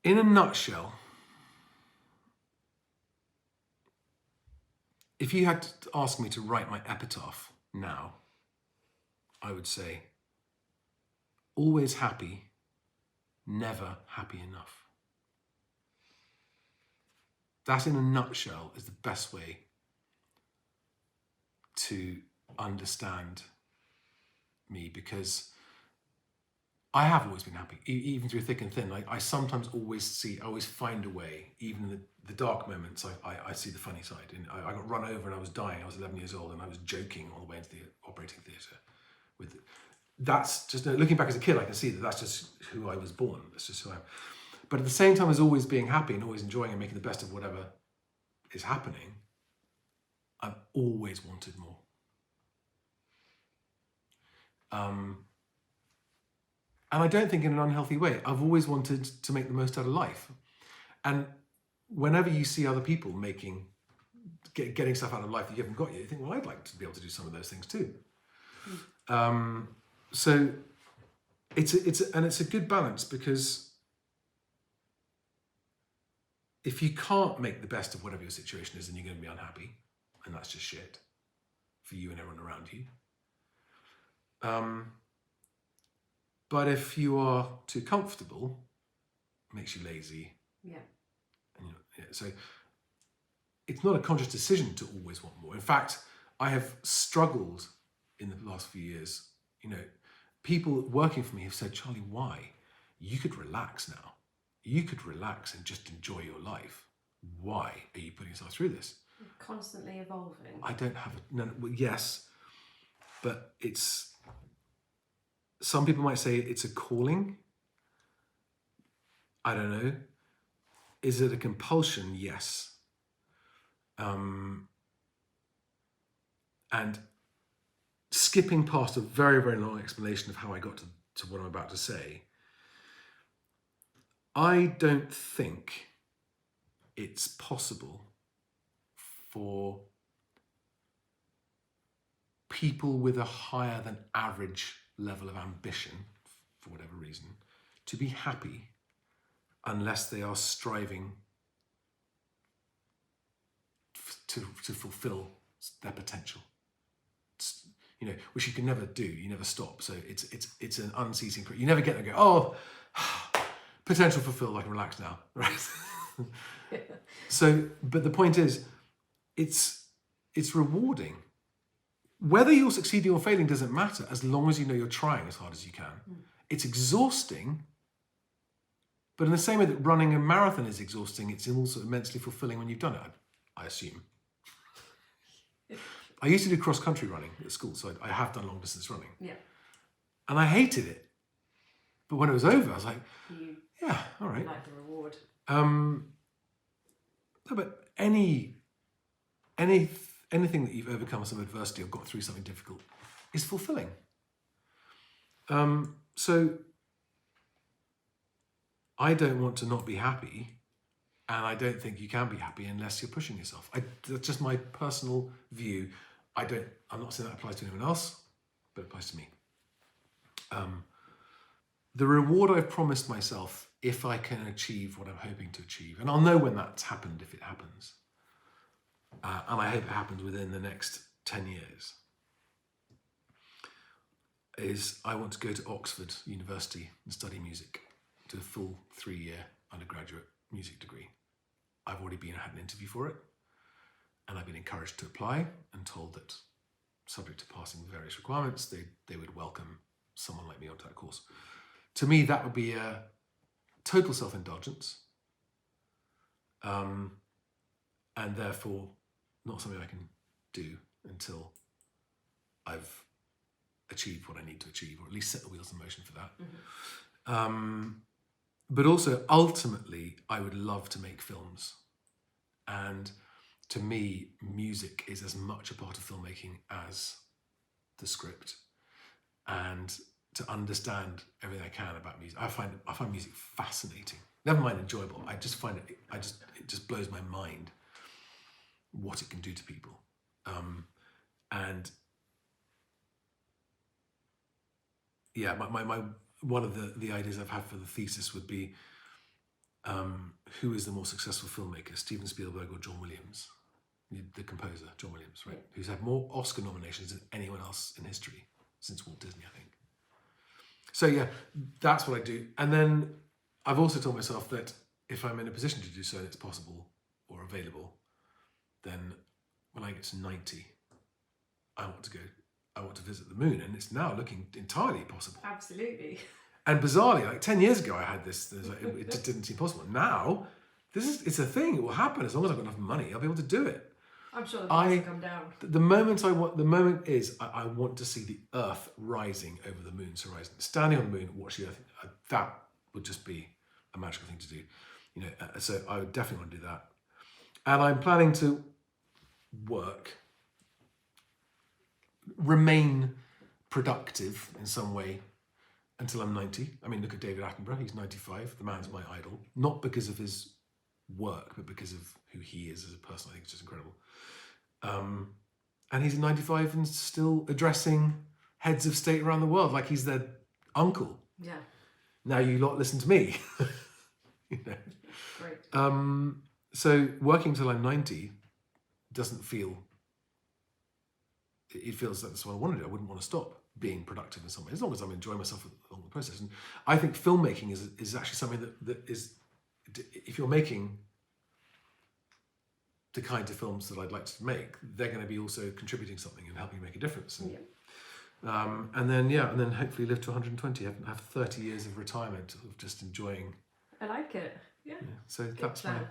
In a nutshell, if you had to ask me to write my epitaph now, I would say, always happy, never happy enough. That, in a nutshell, is the best way to understand me, because I have always been happy, even through thick and thin. I sometimes I always find a way, even in the dark moments, I see the funny side. And I got run over and I was dying. I was 11 years old and I was joking all the way into the operating theatre. That's just, looking back as a kid, I can see that that's just who I was born. That's just who I am. But at the same time as always being happy and always enjoying and making the best of whatever is happening, I've always wanted more. And I don't think in an unhealthy way. I've always wanted to make the most out of life. And whenever you see other people getting stuff out of life that you haven't got yet, you think, well, I'd like to be able to do some of those things too. So it's a good balance, because if you can't make the best of whatever your situation is, then you're going to be unhappy, and that's just shit for you and everyone around you. But if you are too comfortable, it makes you lazy. Yeah. And, so it's not a conscious decision to always want more. In fact, I have struggled in the last few years. People working for me have said, Charlie, why? You could relax now. You could relax and just enjoy your life. Why are you putting yourself through this? You're constantly evolving. I don't have well, yes, but some people might say it's a calling. I don't know. Is it a compulsion? Yes. And skipping past a very, very long explanation of how I got to what I'm about to say, I don't think it's possible for people with a higher than average level of ambition, for whatever reason, to be happy unless they are striving to fulfill their potential. Which you can never do. You never stop. So it's an unceasing. You never get there and go, oh, potential fulfilled. I can relax now, right? So, but the point is, it's rewarding. Whether you're succeeding or failing doesn't matter, as long as you know you're trying as hard as you can. It's exhausting, but in the same way that running a marathon is exhausting, it's also immensely fulfilling when you've done it, I assume. I used to do cross-country running at school, so I have done long-distance running. Yeah. And I hated it. But when it was over, I was like, yeah, all right. Like the reward. No, but anything that you've overcome some adversity or got through something difficult is fulfilling. So I don't want to not be happy, and I don't think you can be happy unless you're pushing yourself. That's just my personal view. I'm not saying that applies to anyone else, but it applies to me. The reward I've promised myself, if I can achieve what I'm hoping to achieve, and I'll know when that's happened if it happens, and I hope it happens within the next 10 years, is I want to go to Oxford University and study music, do a full 3-year undergraduate music degree. I've already had an interview for it, and I've been encouraged to apply and told that, subject to passing various requirements, they would welcome someone like me onto that course. To me, that would be a total self-indulgence, and therefore not something I can do until I've achieved what I need to achieve, or at least set the wheels in motion for that. But also, ultimately, I would love to make films. And to me, music is as much a part of filmmaking as the script. And to understand everything I can about music, I find music fascinating. Never mind enjoyable. I just find it just blows my mind what it can do to people. And yeah, my one of the ideas I've had for the thesis would be who is the more successful filmmaker, Steven Spielberg or John Williams? The composer, John Williams, right? Who's had more Oscar nominations than anyone else in history since Walt Disney, I think. So yeah, that's what I do. And then I've also told myself that if I'm in a position to do so and it's possible or available, then when I get to 90, I want to visit the moon. And it's now looking entirely possible. Absolutely. And bizarrely, like 10 years ago, I had this, it just didn't seem possible. Now, it's a thing, it will happen. As long as I've got enough money, I'll be able to do it. I'm sure the price will come down. The moment I want to see the Earth rising over the moon's horizon. Standing on the moon, watch the Earth, that would just be a magical thing to do. You know, so I would definitely want to do that. And I'm planning to remain productive in some way until I'm 90. I mean, look at David Attenborough, he's 95. The man's my idol. Not because of his work, but because of who he is as a person. I think it's just incredible. And he's 95 and still addressing heads of state around the world like he's their uncle. Yeah. Now you lot listen to me. You know. Great. So working till I'm 90 doesn't feel, it feels like that's what I want to do. I wouldn't want to stop being productive in some way, as long as I'm enjoying myself along the process. And I think filmmaking is actually something that is, if you're making the kinds of films that I'd like to make, they're going to be also contributing something and helping make a difference. And, and then hopefully live to 120, have 30 years of retirement of just enjoying. I like it. Yeah. So Good that's plan. my